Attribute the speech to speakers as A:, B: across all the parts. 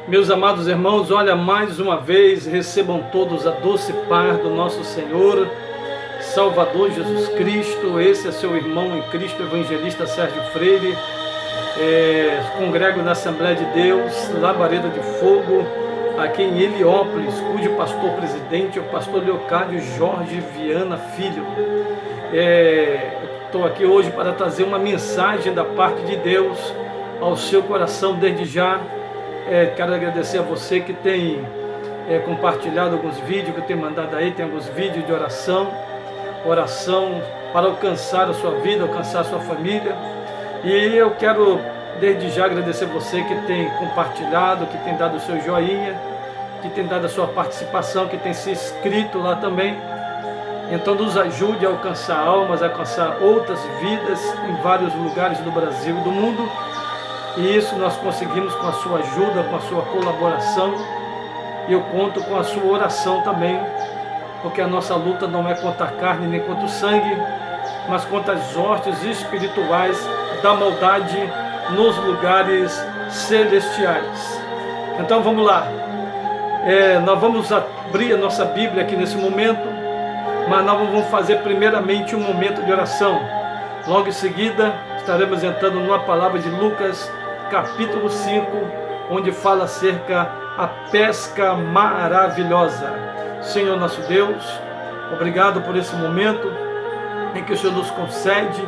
A: Meus amados irmãos, olha, mais uma vez, recebam todos a doce paz do nosso Senhor, Salvador Jesus Cristo. Esse é seu irmão em Cristo, evangelista Sérgio Freire. Congrego na Assembleia de Deus, Labareda de Fogo, aqui em Heliópolis, cujo pastor presidente é o pastor Leocádio Jorge Viana Filho. Estou aqui hoje para trazer uma mensagem da parte de Deus ao seu coração desde já. Quero agradecer a você que tem compartilhado alguns vídeos que eu tenho mandado aí. Tem alguns vídeos de oração para alcançar a sua vida, alcançar a sua família. E eu quero desde já agradecer você que tem compartilhado, que tem dado o seu joinha, que tem dado a sua participação, que tem se inscrito lá também. Então nos ajude a alcançar almas, a alcançar outras vidas em vários lugares do Brasil e do mundo. E isso nós conseguimos com a sua ajuda, com a sua colaboração. E eu conto com a sua oração também, porque a nossa luta não é contra a carne nem contra o sangue, mas contra as hostes espirituais da maldade nos lugares celestiais. Então vamos lá. Nós vamos abrir a nossa Bíblia aqui nesse momento, mas nós vamos fazer primeiramente um momento de oração. Logo em seguida estaremos entrando numa palavra de Lucas, capítulo 5, onde fala acerca da pesca maravilhosa. Senhor nosso Deus, obrigado por esse momento em que o Senhor nos concede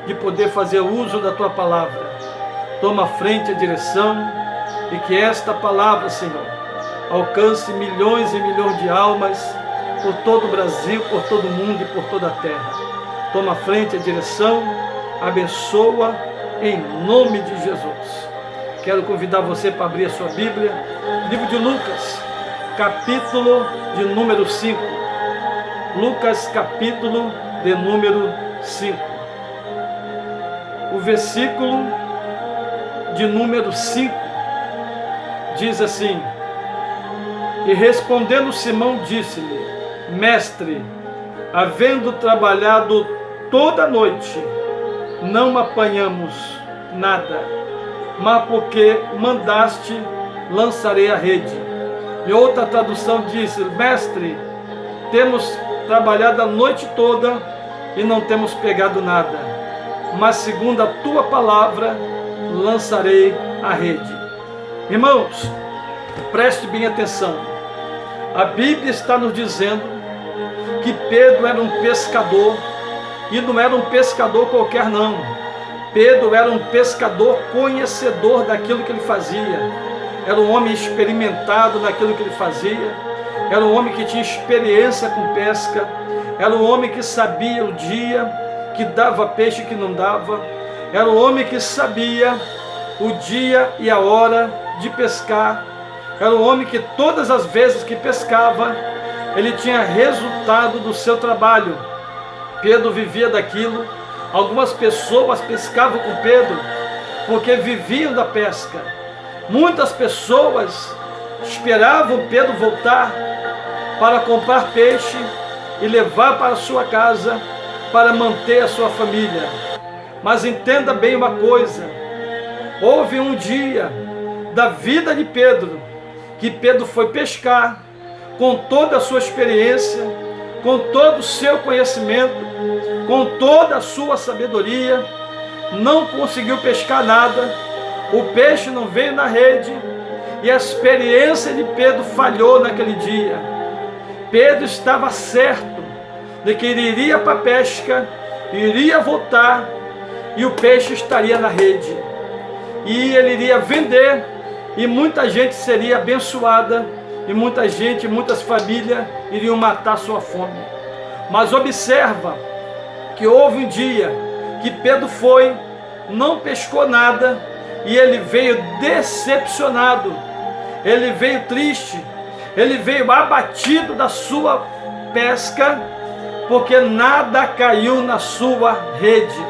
A: de poder fazer uso da Tua palavra. Toma à frente a direção e que esta palavra, Senhor, alcance milhões e milhões de almas por todo o Brasil, por todo o mundo e por toda a terra. Toma à frente a direção, abençoa em nome de Jesus. Quero convidar você para abrir a sua Bíblia, livro de Lucas, capítulo de número 5. Lucas, capítulo de número 5. O versículo de número 5 diz assim: E respondendo Simão disse-lhe: Mestre, havendo trabalhado toda a noite, não apanhamos nada, mas porque mandaste, lançarei a rede. E outra tradução diz: Mestre, temos trabalhado a noite toda e não temos pegado nada, mas segundo a tua palavra, lançarei a rede. Irmãos, preste bem atenção. A Bíblia está nos dizendo que Pedro era um pescador, e não era um pescador qualquer não. Pedro era um pescador conhecedor daquilo que ele fazia. Era um homem experimentado naquilo que ele fazia. Era um homem que tinha experiência com pesca. Era um homem que sabia o dia que dava peixe e que não dava. Era um homem que sabia o dia e a hora de pescar. Era um homem que todas as vezes que pescava, ele tinha resultado do seu trabalho. Pedro vivia daquilo. Algumas pessoas pescavam com Pedro porque viviam da pesca. Muitas pessoas esperavam Pedro voltar para comprar peixe e levar para a sua casa para manter a sua família. Mas entenda bem uma coisa: houve um dia da vida de Pedro que Pedro foi pescar com toda a sua experiência, com todo o seu conhecimento, com toda a sua sabedoria. Não conseguiu pescar nada, o peixe não veio na rede, e a experiência de Pedro falhou naquele dia. Pedro estava certo de que ele iria para a pesca, iria voltar, e o peixe estaria na rede, e ele iria vender, e muita gente seria abençoada, e muita gente, muitas famílias iriam matar sua fome. Mas observa que houve um dia que Pedro foi, não pescou nada, e ele veio decepcionado, ele veio triste, ele veio abatido da sua pesca, porque nada caiu na sua rede.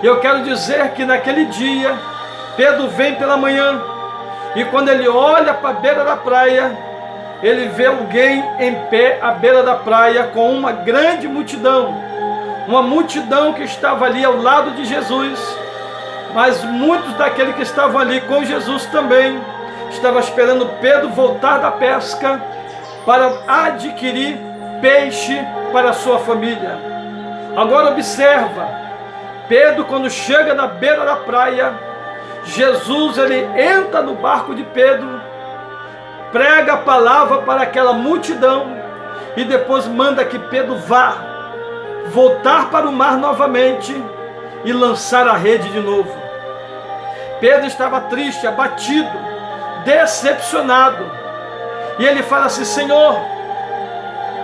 A: Eu quero dizer que naquele dia, Pedro vem pela manhã, e quando ele olha para a beira da praia, ele vê alguém em pé à beira da praia com uma grande multidão. Uma multidão que estava ali ao lado de Jesus, mas muitos daqueles que estavam ali com Jesus também estava esperando Pedro voltar da pesca para adquirir peixe para a sua família. Agora observa, Pedro, quando chega na beira da praia, Jesus, ele entra no barco de Pedro, prega a palavra para aquela multidão e depois manda que Pedro vá voltar para o mar novamente e lançar a rede de novo. Pedro estava triste, abatido, decepcionado, e ele fala assim: Senhor,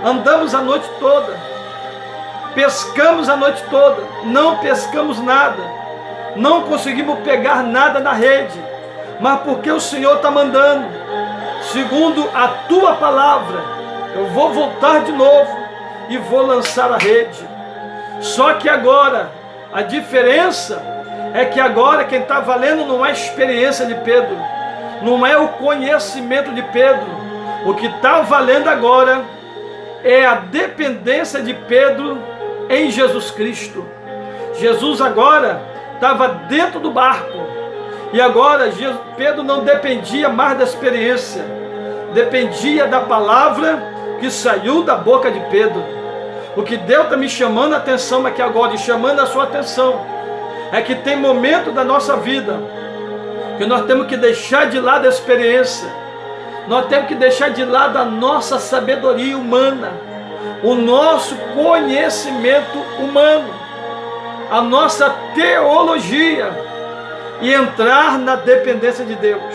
A: andamos a noite toda, pescamos a noite toda, não pescamos nada, não conseguimos pegar nada na rede, mas porque o Senhor está mandando, segundo a tua palavra, eu vou voltar de novo e vou lançar a rede. Só que agora, a diferença é que agora quem está valendo não é a experiência de Pedro, não é o conhecimento de Pedro. O que está valendo agora é a dependência de Pedro em Jesus Cristo. Jesus agora estava dentro do barco, e agora Pedro não dependia mais da experiência, dependia da palavra que saiu da boca de Pedro. O que Deus está me chamando a atenção aqui agora, e chamando a sua atenção, é que tem momento da nossa vida que nós temos que deixar de lado a experiência, nós temos que deixar de lado a nossa sabedoria humana, o nosso conhecimento humano, a nossa teologia, e entrar na dependência de Deus.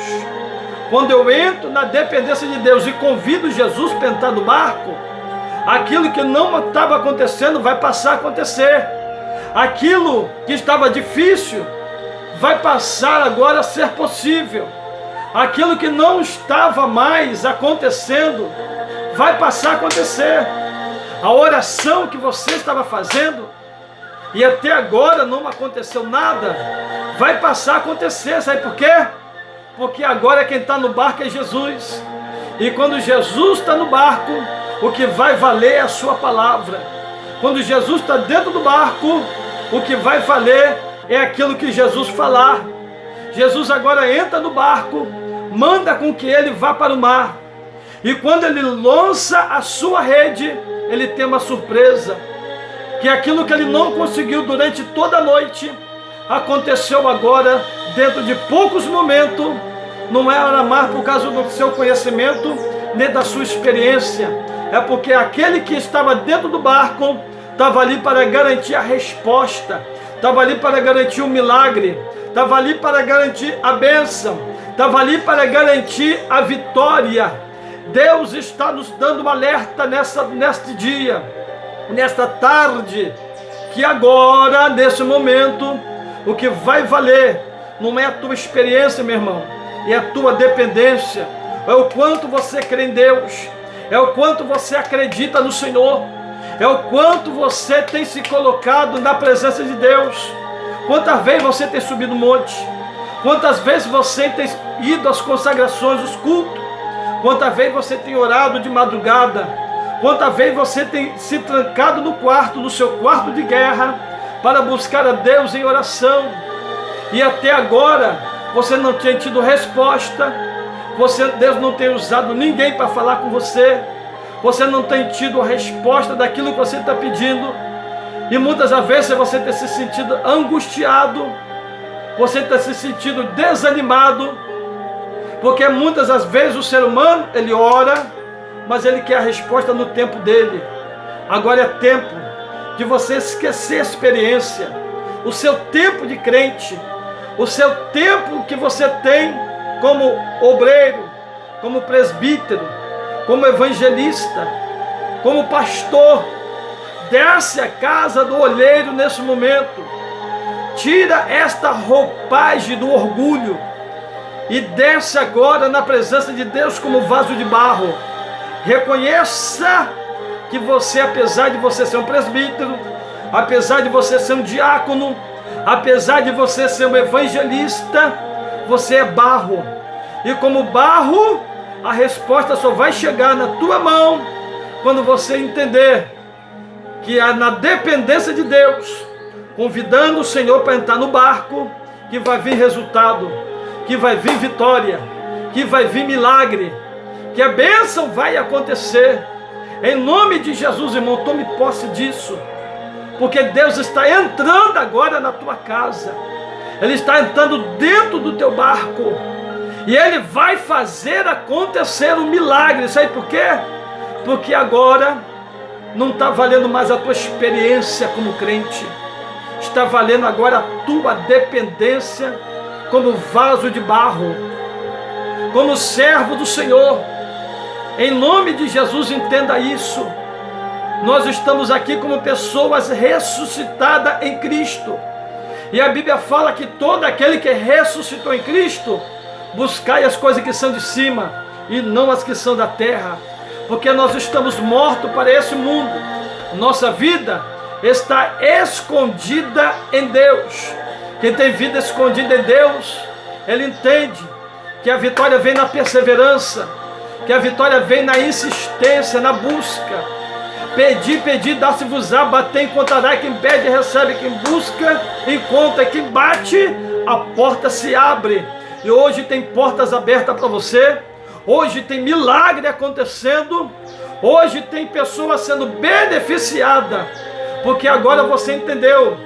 A: Quando eu entro na dependência de Deus e convido Jesus para entrar no barco, aquilo que não estava acontecendo vai passar a acontecer. Aquilo que estava difícil vai passar agora a ser possível. Aquilo que não estava mais acontecendo vai passar a acontecer. A oração que você estava fazendo e até agora não aconteceu nada, vai passar a acontecer. Sabe por quê? Porque agora quem está no barco é Jesus. E quando Jesus está no barco, o que vai valer é a sua palavra. Quando Jesus está dentro do barco, o que vai valer é aquilo que Jesus falar. Jesus agora entra no barco, manda com que ele vá para o mar. E quando ele lança a sua rede, ele tem uma surpresa. Que aquilo que ele não conseguiu durante toda a noite, aconteceu agora, dentro de poucos momentos. Não era mais por causa do seu conhecimento, nem da sua experiência. É porque aquele que estava dentro do barco estava ali para garantir a resposta, estava ali para garantir o milagre, estava ali para garantir a bênção, estava ali para garantir a vitória. Deus está nos dando um alerta neste dia, nesta tarde, que agora, nesse momento, o que vai valer não é a tua experiência, meu irmão, é a tua dependência, é o quanto você crê em Deus, é o quanto você acredita no Senhor, é o quanto você tem se colocado na presença de Deus. Quantas vezes você tem subido o monte, quantas vezes você tem ido às consagrações, os cultos, quantas vezes você tem orado de madrugada, quantas vezes você tem se trancado no quarto, no seu quarto de guerra, para buscar a Deus em oração, e até agora você não tinha tido resposta, Deus não tem usado ninguém para falar com você, você não tem tido a resposta daquilo que você está pedindo, e muitas vezes você tem se sentido angustiado, você tem se sentido desanimado, porque muitas das vezes o ser humano, ele ora, mas ele quer a resposta no tempo dele. Agora é tempo de você esquecer a experiência, o seu tempo de crente, o seu tempo que você tem como obreiro, como presbítero, como evangelista, como pastor. Desce a casa do olheiro nesse momento, tira esta roupagem do orgulho e desce agora na presença de Deus como vaso de barro. Reconheça que você, apesar de você ser um presbítero, apesar de você ser um diácono, apesar de você ser um evangelista, você é barro. E como barro, a resposta só vai chegar na tua mão quando você entender que na dependência de Deus, convidando o Senhor para entrar no barco, que vai vir resultado, que vai vir vitória, que vai vir milagre, que a bênção vai acontecer. Em nome de Jesus, irmão, tome posse disso, porque Deus está entrando agora na tua casa, Ele está entrando dentro do teu barco, e Ele vai fazer acontecer um milagre. Sabe por quê? Porque agora não está valendo mais a tua experiência como crente, está valendo agora a tua dependência como vaso de barro, como servo do Senhor. Em nome de Jesus, entenda isso. Nós estamos aqui como pessoas ressuscitadas em Cristo, e a Bíblia fala que todo aquele que ressuscitou em Cristo, buscai as coisas que são de cima e não as que são da terra, porque nós estamos mortos para esse mundo. Nossa vida está escondida em Deus. Quem tem vida escondida em Deus, ele entende que a vitória vem na perseverança, que a vitória vem na insistência, na busca. Pedi, dá-se-vos-á, bater, encontrará, quem pede, recebe, quem busca, encontra, quem bate, a porta se abre. E hoje tem portas abertas para você, hoje tem milagre acontecendo, hoje tem pessoas sendo beneficiadas, porque agora você entendeu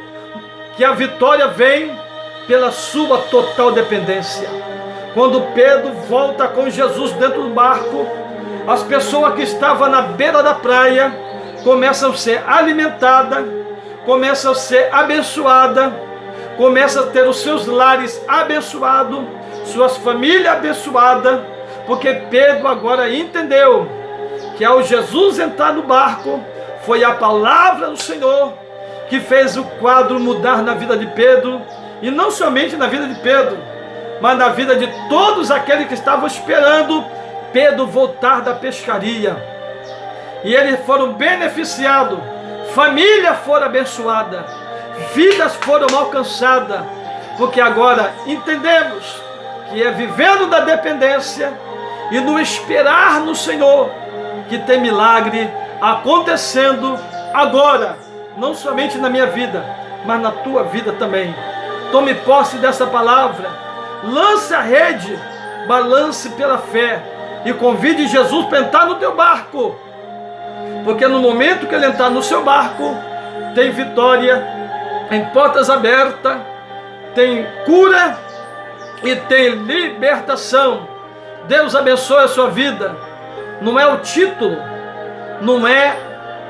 A: que a vitória vem pela sua total dependência. Quando Pedro volta com Jesus dentro do barco, as pessoas que estavam na beira da praia começam a ser alimentadas, começam a ser abençoadas, começam a ter os seus lares abençoados, suas famílias abençoadas, porque Pedro agora entendeu que ao Jesus entrar no barco, foi a palavra do Senhor que fez o quadro mudar na vida de Pedro, e não somente na vida de Pedro, mas na vida de todos aqueles que estavam esperando Pedro voltar da pescaria. E eles foram beneficiados, famílias foram abençoadas, vidas foram alcançadas, porque agora entendemos que é vivendo da dependência e no esperar no Senhor que tem milagre acontecendo agora, não somente na minha vida, mas na tua vida também. Tome posse dessa palavra, lance a rede, balance pela fé e convide Jesus para entrar no teu barco, porque no momento que ele entrar no seu barco, tem vitória, tem portas abertas, tem cura e tem libertação. Deus abençoe a sua vida. Não é o título, não é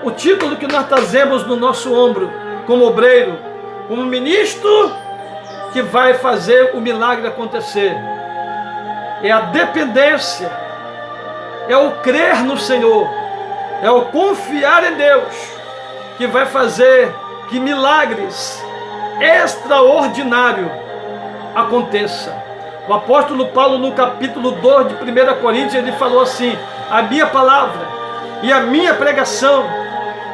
A: o título que nós trazemos no nosso ombro, como obreiro, como ministro, que vai fazer o milagre acontecer. É a dependência, é o crer no Senhor, é o confiar em Deus, que vai fazer que milagres extraordinários aconteçam. O apóstolo Paulo, no capítulo 2 de 1 Coríntios, ele falou assim: a minha palavra e a minha pregação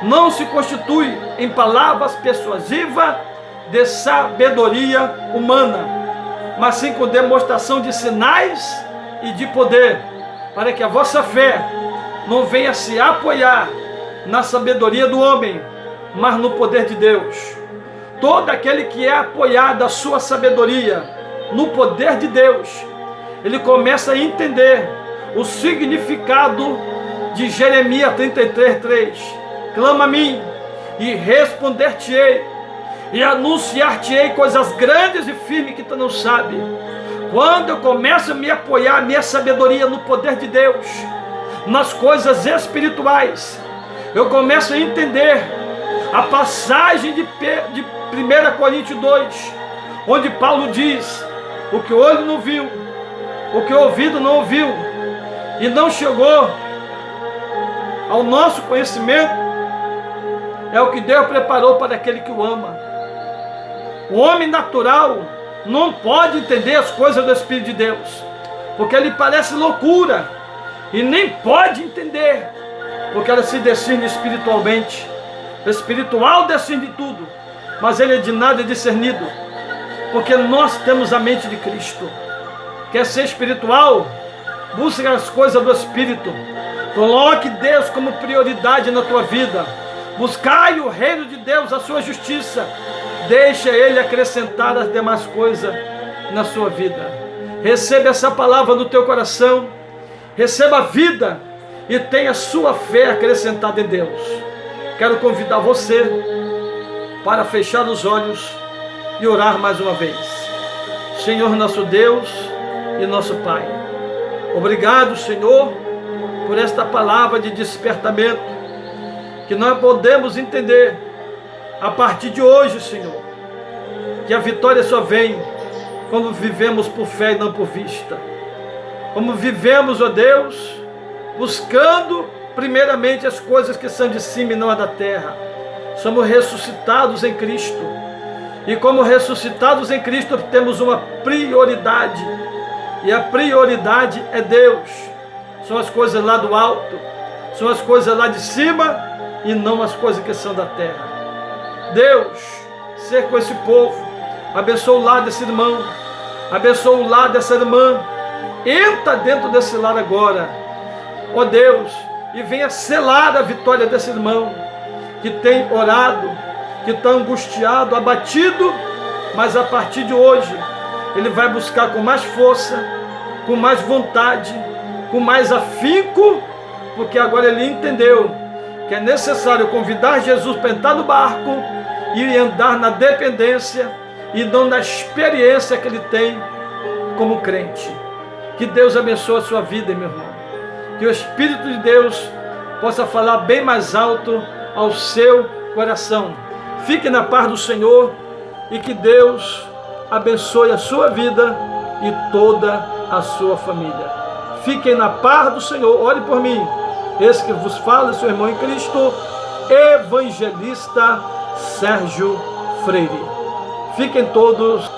A: não se constitui em palavras persuasivas de sabedoria humana, mas sim com demonstração de sinais e de poder, para que a vossa fé não venha se apoiar na sabedoria do homem, mas no poder de Deus. Todo aquele que é apoiado da sua sabedoria no poder de Deus, ele começa a entender o significado de Jeremias 33:3. Clama a mim e responder-te-ei, e anunciar-te-ei coisas grandes e firmes que tu não sabe. Quando eu começo a me apoiar a minha sabedoria no poder de Deus, nas coisas espirituais, eu começo a entender a passagem de 1 Coríntios 2, onde Paulo diz: o que o olho não viu, o que o ouvido não ouviu, e não chegou ao nosso conhecimento, é o que Deus preparou para aquele que o ama. O homem natural não pode entender as coisas do Espírito de Deus, porque ele parece loucura, e nem pode entender, porque ela se discerne espiritualmente. O espiritual discerne de tudo, mas ele é de nada discernido, porque nós temos a mente de Cristo. Quer ser espiritual? Busque as coisas do Espírito. Coloque Deus como prioridade na tua vida. Buscai o reino de Deus, a sua justiça. Deixa Ele acrescentar as demais coisas na sua vida. Receba essa palavra no teu coração, receba a vida e tenha sua fé acrescentada em Deus. Quero convidar você para fechar os olhos e orar mais uma vez. Senhor nosso Deus e nosso Pai, obrigado, Senhor, por esta palavra de despertamento, que nós podemos entender a partir de hoje, Senhor, que a vitória só vem quando vivemos por fé e não por vista. Como vivemos, ó Deus, buscando primeiramente as coisas que são de cima e não a da terra. Somos ressuscitados em Cristo. E como ressuscitados em Cristo, temos uma prioridade. E a prioridade é Deus. São as coisas lá do alto, são as coisas lá de cima e não as coisas que são da terra. Deus, ser com esse povo. Abençoa o lar desse irmão, abençoa o lar dessa irmã. Entra dentro desse lar agora, ó Deus, e venha selar a vitória desse irmão que tem orado, que está angustiado, abatido, mas a partir de hoje ele vai buscar com mais força, com mais vontade, com mais afinco, porque agora ele entendeu que é necessário convidar Jesus para entrar no barco e andar na dependência e não na experiência que ele tem como crente. Que Deus abençoe a sua vida, meu irmão. Que o Espírito de Deus possa falar bem mais alto ao seu coração. Fique na paz do Senhor e que Deus abençoe a sua vida e toda a sua família. Fiquem na paz do Senhor. Ore por mim. Esse que vos fala, seu irmão em Cristo, evangelista Sérgio Freire. Fiquem todos